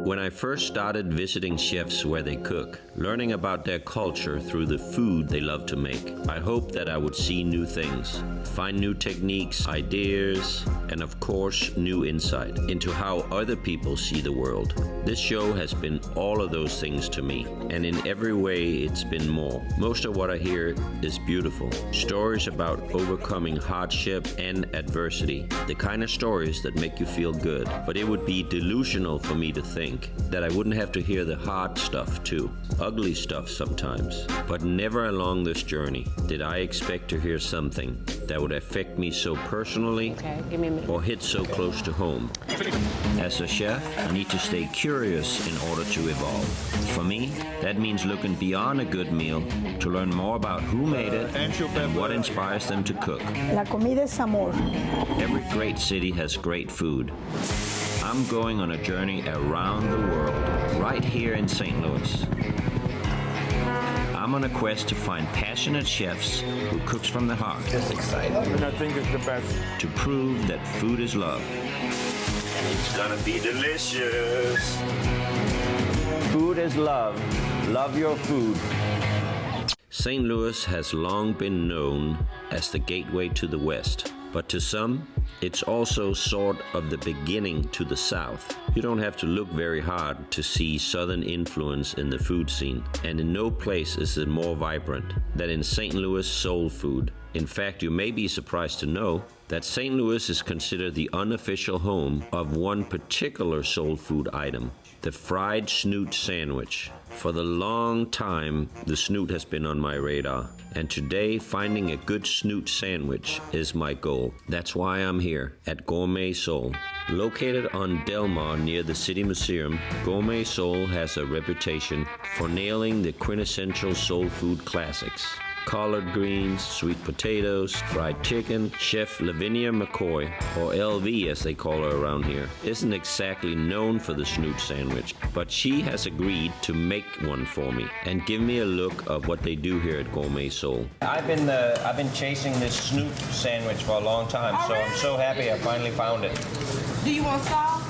When I first started visiting chefs where they cook, learning about their culture through the food they love to make, I hoped that I would see new things, find new techniques, ideas, and of course, new insight into how other people see the world. This show has been all of those things to me, and in every way it's been more. Most of what I hear is beautiful. Stories about overcoming hardship and adversity, the kind of stories that make you feel good. But it would be delusional for me to think that I wouldn't have to hear the hard stuff too, ugly stuff sometimes. But never along this journey did I expect to hear something that would affect me so personally or hit so close to home. As a chef, I need to stay curious in order to evolve. For me, that means looking beyond a good meal to learn more about who made it and what inspires them to cook. La comida es amor. Every great city has great food. I'm going on a journey around the world, right here in St. Louis. I'm on a quest to find passionate chefs who cooks from the heart. It's exciting. And I think it's the best. To prove that food is love. And it's gonna be delicious. Food is love. Love your food. St. Louis has long been known as the gateway to the West. But to some, it's also sort of the beginning to the South. You don't have to look very hard to see Southern influence in the food scene. And in no place is it more vibrant than in St. Louis soul food. In fact, you may be surprised to know that St. Louis is considered the unofficial home of one particular soul food item, the fried snoot sandwich. For the long time, the snoot has been on my radar, and today finding a good snoot sandwich is my goal. That's why I'm here at Gourmet Soul. Located on Del Mar near the City Museum, Gourmet Soul has a reputation for nailing the quintessential soul food classics. Collard greens, sweet potatoes, fried chicken. Chef Lavinia McCoy, or LV as they call her around here, isn't exactly known for the snoot sandwich, but she has agreed to make one for me and give me a look of what they do here at Gourmet Soul. I've been chasing this snoot sandwich for a long time, so I'm so happy I finally found it. Do you want sauce?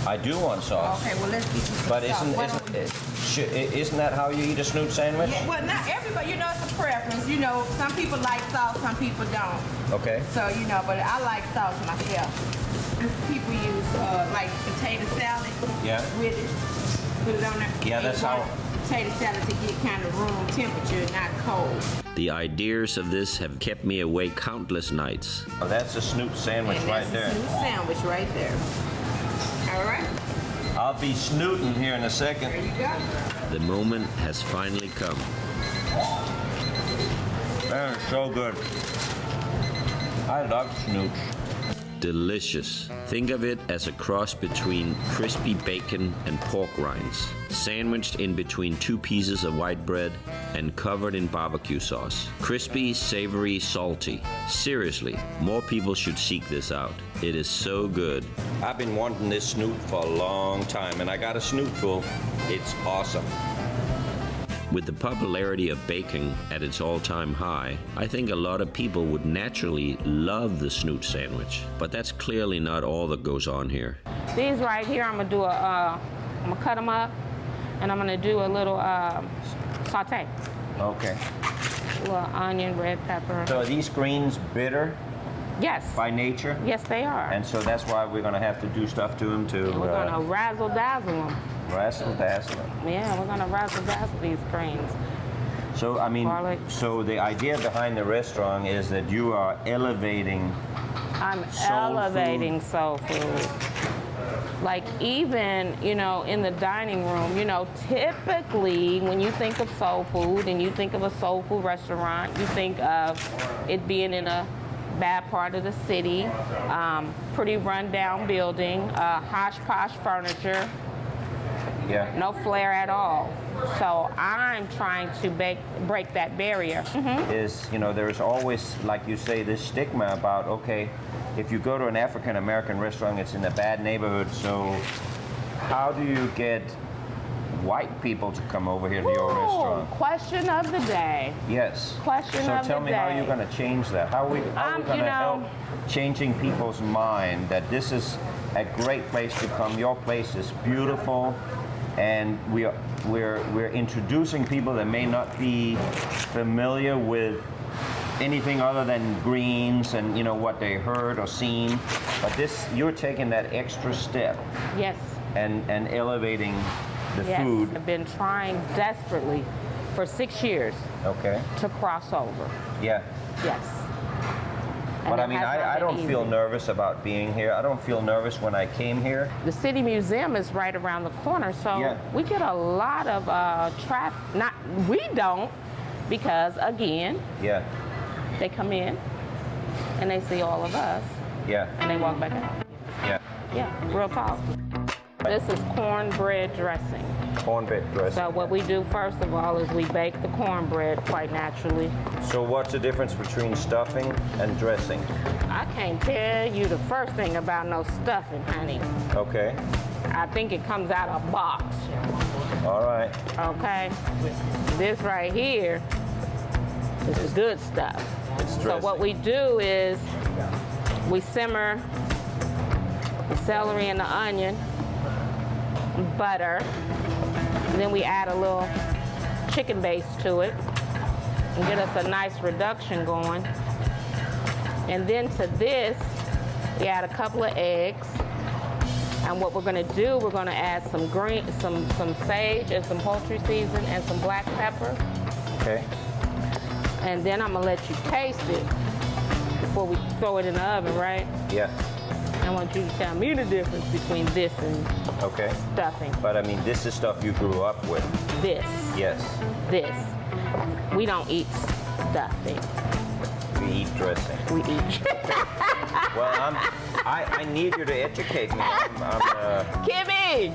I do want sauce. Okay, well let's get you some but sauce. Isn't that how you eat a snoot sandwich? Yeah, well, not everybody. You know, it's a preference. You know, some people like sauce, some people don't. Okay. So you know, but I like sauce myself. People use like potato salad. Yeah. With it, put it on there. Yeah, that's how. Potato salad to get kind of room temperature, not cold. The ideas of this have kept me awake countless nights. Oh, that's a snoot sandwich right there. That's a snoot sandwich right there. All right. I'll be snooting here in a second. There you go. The moment has finally come. That is so good. I love snoots. Delicious. Think of it as a cross between crispy bacon and pork rinds, sandwiched in between two pieces of white bread and covered in barbecue sauce. Crispy, savory, salty. Seriously, more people should seek this out. It is so good. I've been wanting this snoot for a long time, and I got a snootful. It's awesome. With the popularity of bacon at its all-time high, I think a lot of people would naturally love the snoot sandwich. But that's clearly not all that goes on here. These right here, I'm gonna cut them up, and I'm gonna do a little saute. Okay. A little onion, red pepper. So are these greens bitter? Yes. By nature? Yes, they are. And so that's why we're gonna have to do stuff to them to... We're gonna razzle-dazzle them. Razzle-dazzle them. Yeah, we're gonna razzle-dazzle these greens. So, I mean, Garlic. so the idea behind the restaurant is that you are elevating soul food. Like even, you know, in the dining room, you know, typically when you think of soul food and you think of a soul food restaurant, you think of it being in a bad part of the city, pretty run-down building, hodgepodge furniture, yeah, no flair at all. So I'm trying to break that barrier. Is, you know, there's always, like you say, this stigma about, okay, if you go to an African-American restaurant, it's in a bad neighborhood, so how do you get white people to come over here to your restaurant? Question of the day. Yes. Question of the day. So tell me how you're going to change that. How are we going to help changing people's mind that this is a great place to come. Your place is beautiful, and we're introducing people that may not be familiar with anything other than greens and what they heard or seen. But this, you're taking that extra step. Yes. And elevating the food. I've been trying desperately for 6 years. Okay. To cross over. Yeah. Yes. But I mean, I don't feel nervous about being here. I don't feel nervous when I came here. The City Museum is right around the corner, so we get a lot of traffic. We don't, because again, they come in and they see all of us. Yeah. And they walk back out. Yeah. Yeah, real talk. This is cornbread dressing. Cornbread dressing. So what we do first of all is we bake the cornbread quite naturally. So what's the difference between stuffing and dressing? I can't tell you the first thing about no stuffing, honey. Okay. I think it comes out of a box. All right. Okay. This right here is the good stuff. So what we do is we simmer the celery and the onion, butter, and then we add a little chicken base to it and get us a nice reduction going. And then to this, we add a couple of eggs. And what we're gonna do, we're gonna add some sage and some poultry season and some black pepper. Okay. And then I'm gonna let you taste it before we throw it in the oven, right? Yeah. I want you to tell me the difference between this and stuffing. But I mean, this is stuff you grew up with. This. Yes. This. We don't eat stuffing. We eat dressing. We eat. Well, I need you to educate me. Kimmy!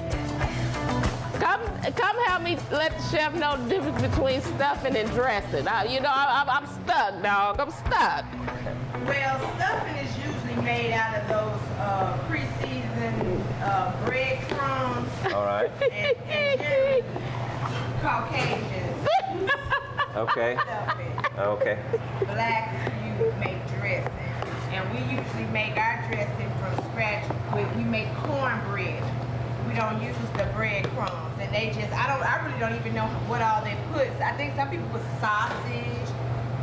Come help me let the chef know the difference between stuffing and dressing. I'm stuck, dog. I'm stuck. Well, stuffing is usually made out of those pre-seasoned breadcrumbs. All right. And generally Caucasians. Okay. Stuffing. Okay. Blacks, you make dressing. And we usually make our dressing from scratch. We make cornbread. We don't use the breadcrumbs. And they just, I really don't even know what all they put. I think some people put sausage,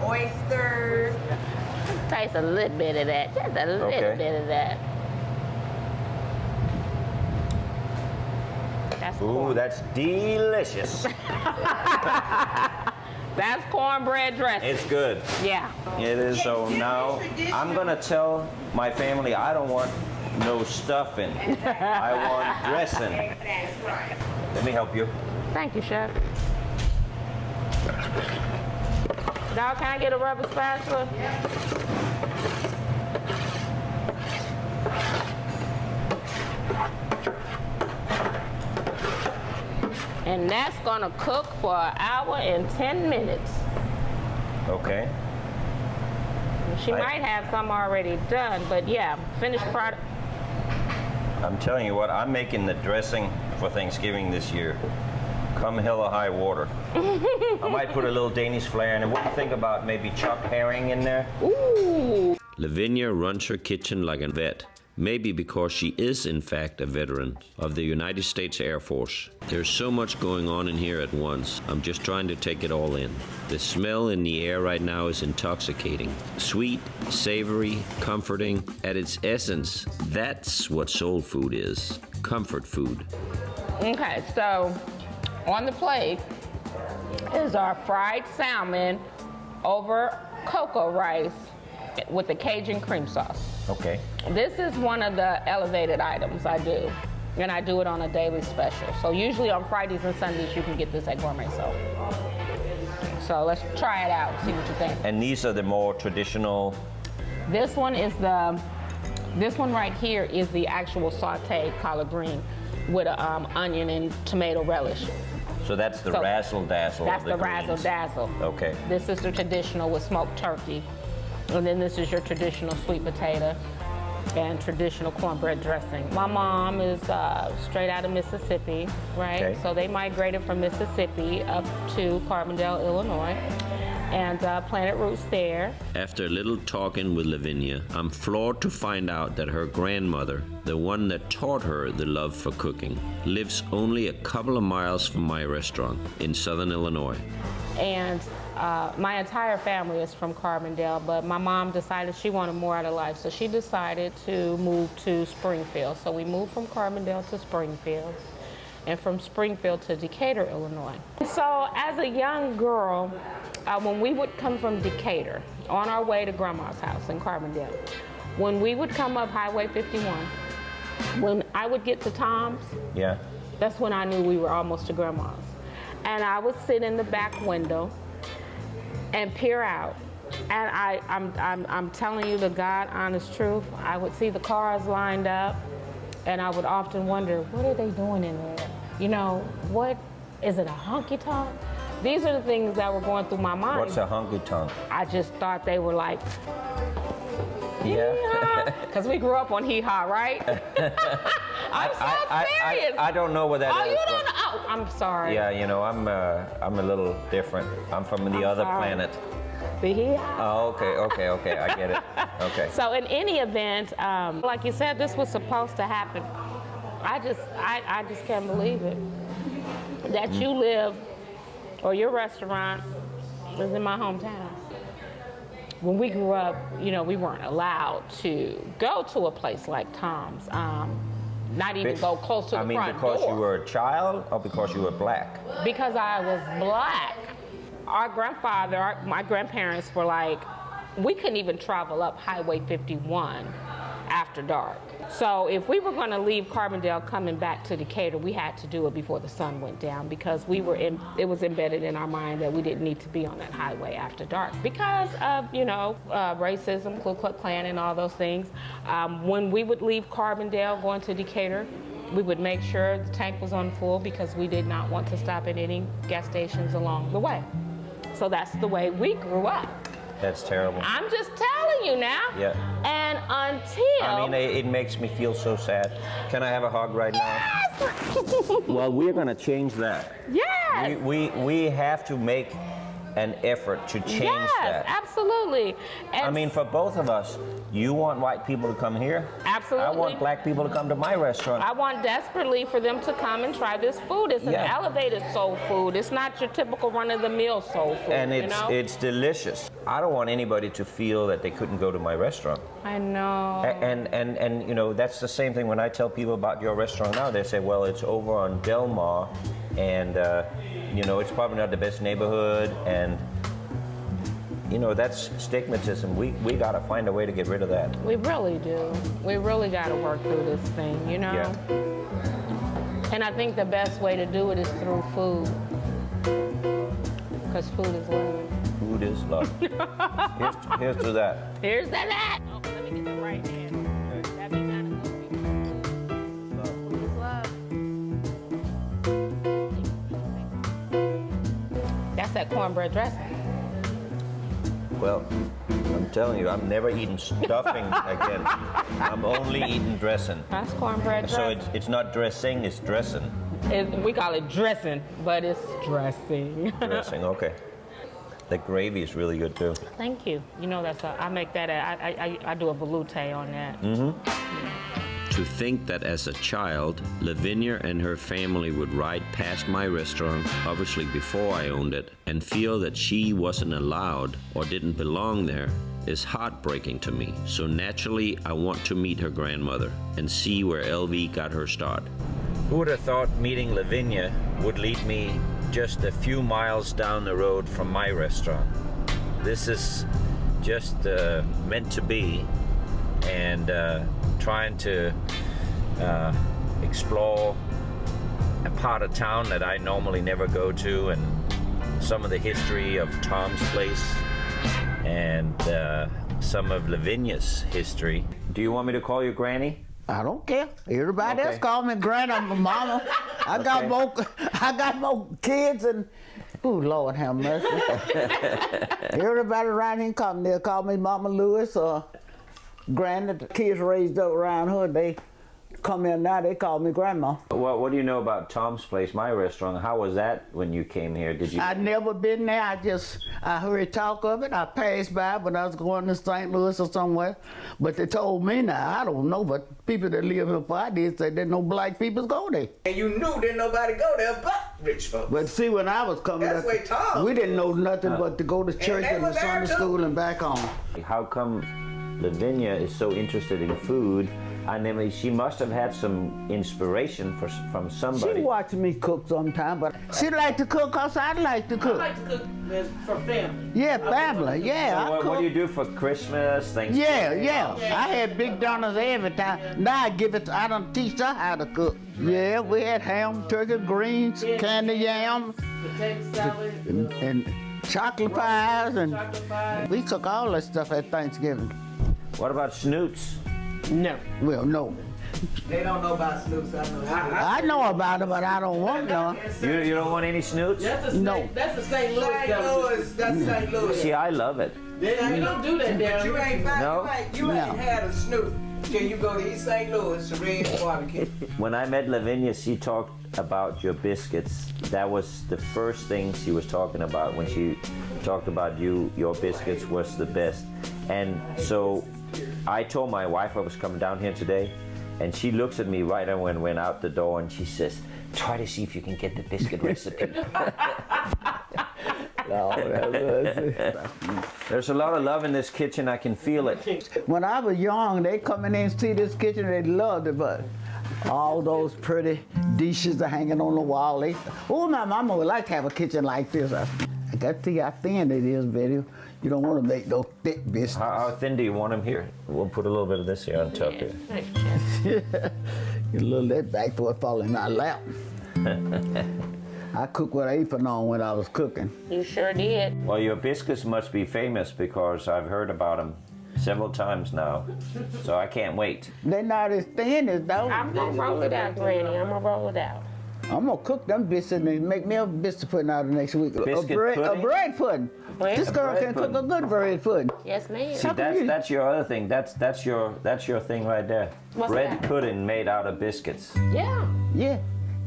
oysters. Taste a little bit of that. Just a little bit of that. That's Ooh, that's delicious. That's cornbread dressing. It's good. Yeah. It is. So now I'm gonna tell my family I don't want no stuffing. I want dressing. That's right. Let me help you. Thank you, chef. Dog, can I get a rubber spatula? Yeah. And that's gonna cook for 1 hour and 10 minutes. Okay. She might have some already done, but yeah, finished product. I'm telling you what, I'm making the dressing for Thanksgiving this year. Come hell or high water. I might put a little Danish flair in it. What do you think about maybe chopped herring in there? Ooh. Lavinia runs her kitchen like a vet. Maybe because she is, in fact, a veteran of the United States Air Force. There's so much going on in here at once. I'm just trying to take it all in. The smell in the air right now is intoxicating. Sweet, savory, comforting. At its essence, that's what soul food is. Comfort food. Okay, so on the plate is our fried salmon over cocoa rice with the Cajun cream sauce. Okay. This is one of the elevated items I do, and I do it on a daily special. So usually on Fridays and Sundays, you can get this at Gourmet Soul. So let's try it out, see what you think. And these are the more traditional? This one right here is the actual sauteed collard green with onion and tomato relish. So that's the razzle dazzle. That's of the the razzle dazzle. Okay. This is the traditional with smoked turkey. And then this is your traditional sweet potato and traditional cornbread dressing. My mom is straight out of Mississippi, right? Okay. So they migrated from Mississippi up to Carbondale, Illinois. and planted roots there. After a little talking with Lavinia, I'm floored to find out that her grandmother, the one that taught her the love for cooking, lives only a couple of miles from my restaurant in southern Illinois. And my entire family is from Carbondale, but my mom decided she wanted more out of life, so she decided to move to Springfield. So we moved from Carbondale to Springfield, and from Springfield to Decatur, Illinois. So as a young girl, when we would come from Decatur, on our way to Grandma's house in Carbondale, when we would come up Highway 51, when I would get to Tom's, Yeah. that's when I knew we were almost to Grandma's. And I would sit in the back window and peer out. And I'm telling you the God honest truth, I would see the cars lined up, and I would often wonder, what are they doing in there? You know, what, is it a honky-tonk? These are the things that were going through my mind. What's a honky-tonk? I just thought they were like, Yeah. because we grew up on hee-haw, right? I'm so serious. I don't know what that is. Oh, you don't know? Oh, I'm sorry. Yeah, you know, I'm a little different. I'm from the other sorry. planet. The hee-haw. Oh, okay, I get it. Okay. So in any event, like you said, this was supposed to happen. I just can't believe it. That you live, or your restaurant was in my hometown. When we grew up, you know, we weren't allowed to go to a place like Tom's. Not even go close to the front door. I mean, because you were a child or because you were black? Because I was black. Our grandfather, my grandparents were like, we couldn't even travel up Highway 51 after dark. So if we were going to leave Carbondale coming back to Decatur, we had to do it before the sun went down, because it was embedded in our mind that we didn't need to be on that highway after dark because of, you know, racism, Ku Klux Klan, and all those things. When we would leave Carbondale going to Decatur, we would make sure the tank was on full because we did not want to stop at any gas stations along the way. So that's the way we grew up. That's terrible. I'm just telling you now. Yeah. And until... I mean, it makes me feel so sad. Can I have a hug right now? Yes! Well, we're going to change that. Yes! We have to make an effort to change that. Yes, absolutely. And I mean, for both of us, you want white people to come here? Absolutely. I want black people to come to my restaurant. I want desperately for them to come and try this food. It's an elevated soul food. It's not your typical run-of-the-mill soul food. And it's, you know? it's delicious. I don't want anybody to feel that they couldn't go to my restaurant. I know. And you know, that's the same thing when I tell people about your restaurant now. They say, well, it's over on Del Mar, and you know, it's probably not the best neighborhood, and you know, that's stigmatism. We got to find a way to get rid of that. We really do. We really got to work through this thing, you know? Yeah. And I think the best way to do it is through food. Because food is love. Food is love. Here's to that. Here's that. Oh, let me get the right hand. That'd be kind of good. Food is love. That's that cornbread dressing. Well, I'm telling you, I'm never eating stuffing again. I'm only eating dressing. That's cornbread dressing. So it's not dressing, it's dressing. We call it dressing, but it's dressing. Dressing, okay. The gravy is really good too. Thank you. You know, I make that, I do a velouté on that. Mm-hmm. To think that as a child, Lavinia and her family would ride past my restaurant, obviously before I owned it, and feel that she wasn't allowed or didn't belong there is heartbreaking to me. So naturally, I want to meet her grandmother and see where LV got her start. Who would have thought meeting Lavinia would lead me just a few miles down the road from my restaurant? This is just meant to be, and trying to explore a part of town that I normally never go to, and some of the history of Tom's place, and some of Lavinia's history. Do you want me to call you Granny? I don't care. Everybody else call me Granny, Mama. I got more kids and. Oh, Lord have mercy. Everybody around here they'll call me Mama Lewis or Granny. The kids raised up around her, they come in now, they call me grandma. Well, what do you know about Tom's Place, my restaurant? How was that when you came here? Did you? I'd never been there. I heard talk of it. I passed by when I was going to St. Louis or somewhere. But they told me now, I don't know, but people that live here before I did say that no black people go there. And you knew didn't nobody go there but rich folks. But see, when I was coming That's up, where Tom we didn't know nothing but to go to church they and were to there Sunday too. school and back home. How come Lavinia is so interested in food? I mean, she must have had some inspiration from somebody. She watched me cook sometime, but she like to cook because I like to cook. I like to cook for family. Yeah, family. Yeah, So I cook. what do you do for Christmas, Thanksgiving? Yeah. I had big dinners every time. Now I don't teach her how to cook. Yeah, we had ham, turkey, greens, candy yam, Potato salad. and chocolate pies, and Chocolate pie. we cook all that stuff at Thanksgiving. What about snoots? No. Well, no. They don't know about Snoops. I know. I know about it, but I don't want none. You don't want any snoots? That's a No. That's a St. Louis St. delicacy. Louis, that's St. Louis. See, I love it. We don't do that But down you here. ain't No. you ain't No. had a Snoop till you go to East St. Louis to Red Barbecue. When I met Lavinia, she talked about your biscuits. That was the first thing she was talking about when she talked about you. Your biscuits was the best. And so I told my wife I was coming down here today, and she looks at me right when I went out the door, and she says, "Try to see if you can get the biscuit recipe." There's a lot of love in this kitchen. I can feel it. When I was young, they come in and see this kitchen, they loved it, but all those pretty dishes are hanging on the wall. My mama would like to have a kitchen like this. I got to see how thin it is, Betty. You don't want to make no thick biscuits. How thin do you want them here? We'll put a little bit of this here on top here. You little that back before it fall in my lap. I cooked with an apron on when I was cooking. You sure did. Well, your biscuits must be famous because I've heard about them several times now. So I can't wait. They're not as thin as those. I'm gonna roll it out, Granny. I'm gonna roll it out. I'm gonna cook them biscuits and make me a biscuit pudding out of next week. Biscuit a pudding? bread pudding. Bread? This girl bread can cook a pudding. good bread pudding. Yes, ma'am. See, that's your other thing. That's your thing right there. What's Bread that? pudding made out of biscuits. Yeah. Yeah.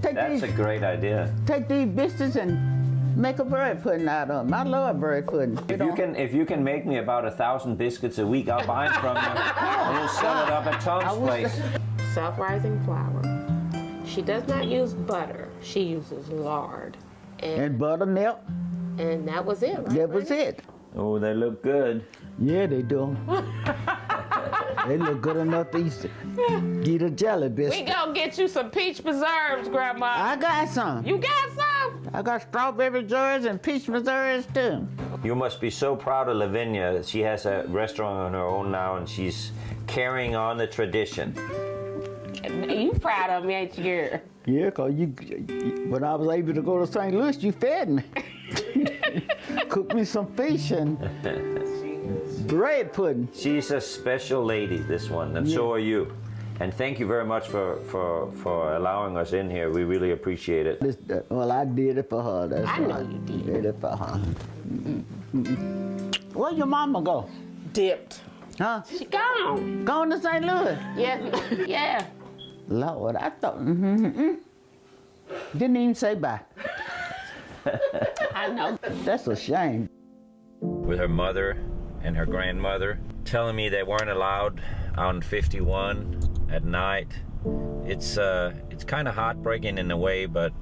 That's a great idea. Take these biscuits and make a bread pudding out of them. I love bread pudding. If you can make me about 1,000 biscuits a week, I'll buy them from you. And we'll sell it up at Tom's Place. Self-rising flour. She does not use butter. She uses lard. And buttermilk. And that was it, right? That was it. Oh, they look good. Yeah, they do. They look good enough to eat a jelly We biscuit. gonna get you some peach preserves, Grandma. I got some. You got some? I got strawberry jars and peach preserves too. You must be so proud of Lavinia. She has a restaurant on her own now, and she's carrying on the tradition. You proud of me, ain't you, girl? Yeah, cause when I was able to go to St. Louis, you fed me. Cooked me some fish and bread pudding. She's a special lady, this one, and so are you. And thank you very much for allowing us in here. We really appreciate it. Well, I did it for her. That's I know why. you did. Did it for her. Where your mama go? Dipped. Huh? She gone. Going to St. Louis? Yeah. Yeah. Lord, I thought, didn't even say bye. I know. That's a shame. With her mother and her grandmother telling me they weren't allowed on 51 at night. It's kind of heartbreaking in a way, but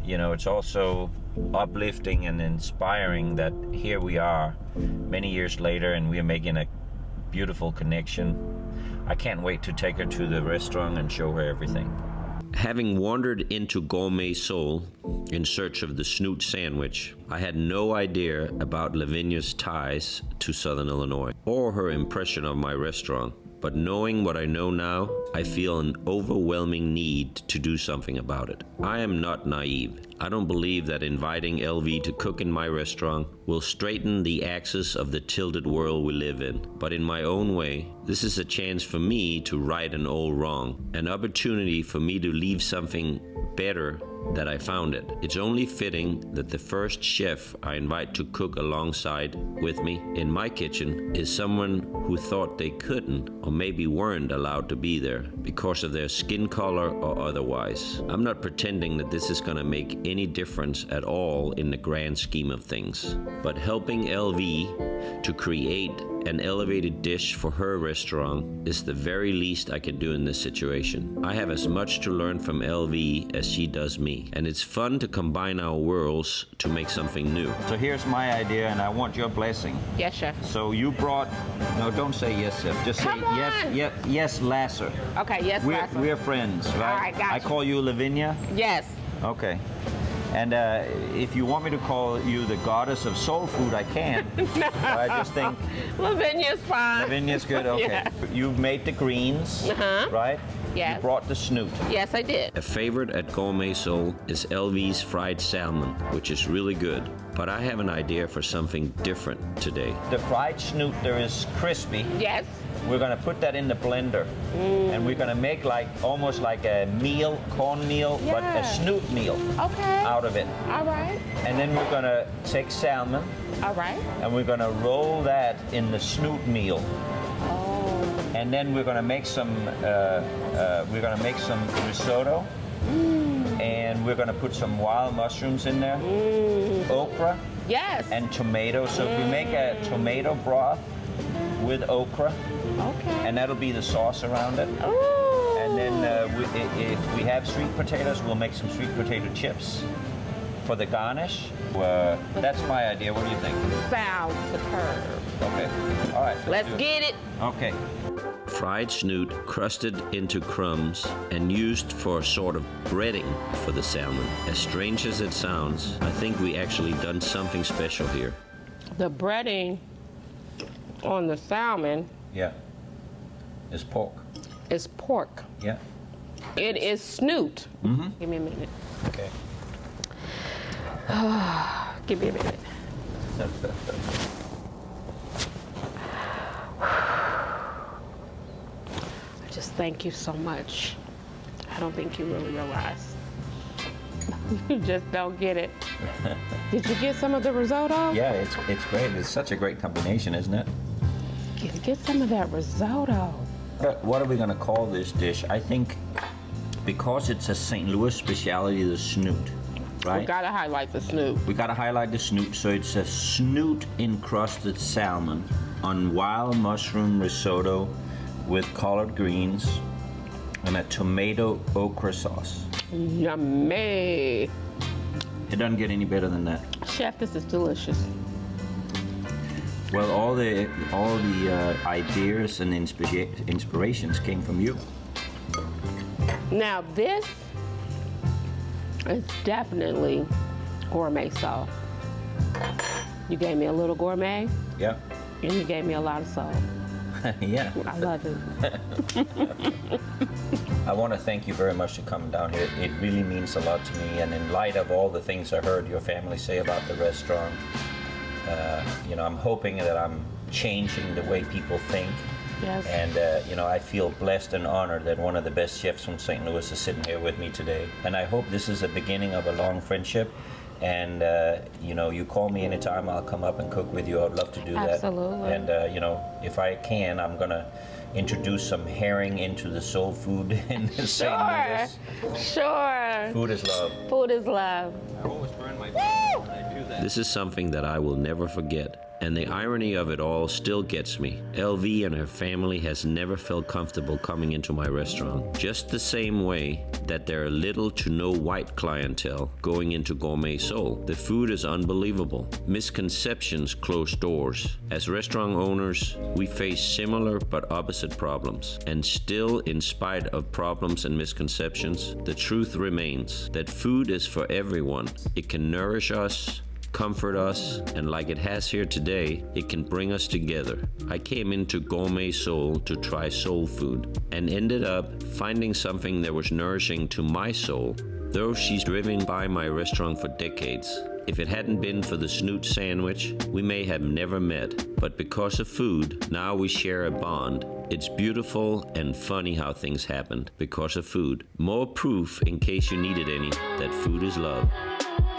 you know, it's also uplifting and inspiring that here we are many years later and we're making a beautiful connection. I can't wait to take her to the restaurant and show her everything. Having wandered into Gourmet Soul in search of the snoot sandwich, I had no idea about Lavinia's ties to Southern Illinois or her impression of my restaurant. But knowing what I know now, I feel an overwhelming need to do something about it. I am not naive. I don't believe that inviting LV to cook in my restaurant will straighten the axis of the tilted world we live in. But in my own way, This is a chance for me to right an old wrong, an opportunity for me to leave something better that I found it. It's only fitting that the first chef I invite to cook alongside with me in my kitchen is someone who thought they couldn't or maybe weren't allowed to be there because of their skin color or otherwise. I'm not pretending that this is gonna make any difference at all in the grand scheme of things, but helping LV to create an elevated dish for her restaurant is the very least I can do in this situation. I have as much to learn from LV as she does me, and it's fun to combine our worlds to make something new. So here's my idea, and I want your blessing. Yes, chef. So you brought, no, don't say yes, chef. Just Come say on. yes, Lasse. Okay, yes, Lasse. We're friends, right? All right, gotcha. I call you Lavinia. Yes. Okay. And if you want me to call you the goddess of soul food, I can. No. I just think Lavinia's fine. Lavinia's good. Okay. Yeah. You made the greens, right? Yes. You brought the snoot. Yes, I did. A favorite at Gourmet Soul is LV's fried salmon, which is really good. But I have an idea for something different today. The fried snoot there is crispy. Yes. We're gonna put that in the blender, and we're gonna make like almost like a meal, cornmeal, but a Yeah. snoot meal Okay. out of it. All right. And then we're gonna take salmon, All right. and we're gonna roll that in the snoot meal. Oh. And then we're gonna make some risotto, and we're gonna put some wild mushrooms in there, okra, Yes. and tomato. So we make a tomato broth with okra, Okay. and that'll be the sauce around it. Ooh. And then if we have sweet potatoes, we'll make some sweet potato chips for the garnish. That's my idea. What do you think? Sounds superb. Okay. All right. Let's do it. get it. Okay. Fried snoot crusted into crumbs and used for a sort of breading for the salmon. As strange as it sounds, I think we actually done something special here. The breading on the salmon Yeah. It's pork. is pork. Yeah. It is snoot. Mm-hmm. Give me a minute. Okay. Give me a minute. I just thank you so much. I don't think you really realize. You just don't get it. Did you get some of the risotto? Yeah, it's great. It's such a great combination, isn't it? Get some of that risotto. What are we gonna call this dish? I think because it's a St. Louis specialty, the snoot, right? We gotta highlight the snoot. We gotta highlight the snoot. So it's a snoot encrusted salmon on wild mushroom risotto with collard greens and a tomato okra sauce. Yummy. It doesn't get any better than that. Chef, this is delicious. Well, all the ideas and inspirations came from you. Now this is definitely Gourmet Soul. You gave me a little gourmet Yeah. and you gave me a lot of soul. Yeah. I love it. I want to thank you very much for coming down here. It really means a lot to me, and in light of all the things I heard your family say about the restaurant, I'm hoping that I'm changing the way people think. Yes. And, I feel blessed and honored that one of the best chefs from St. Louis is sitting here with me today. And I hope this is the beginning of a long friendship. And, you call me anytime, I'll come up and cook with you. I'd love to do that. Absolutely. And, if I can, I'm going to introduce some herring into the soul food in St. Louis. Sure. Food is love. Food is love. I always burn my fingers when I do that. This is something that I will never forget. And the irony of it all still gets me. LV and her family has never felt comfortable coming into my restaurant. Just the same way that there are little to no white clientele going into Gourmet Soul. The food is unbelievable. Misconceptions close doors. As restaurant owners, we face similar but opposite problems. And still, in spite of problems and misconceptions, the truth remains that food is for everyone. It can nourish us, comfort us, and like it has here today, it can bring us together. I came into Gourmet Soul to try soul food and ended up finding something that was nourishing to my soul. Though she's driven by my restaurant for decades, If it hadn't been for the snoot sandwich, we may have never met. But because of food, now we share a bond. It's beautiful and funny how things happened because of food. More proof, in case you needed any, that food is love.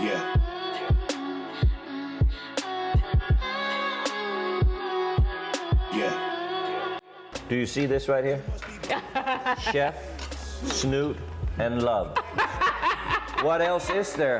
Yeah. Yeah. Do you see this right here? Chef, snoot, and love. What else is there?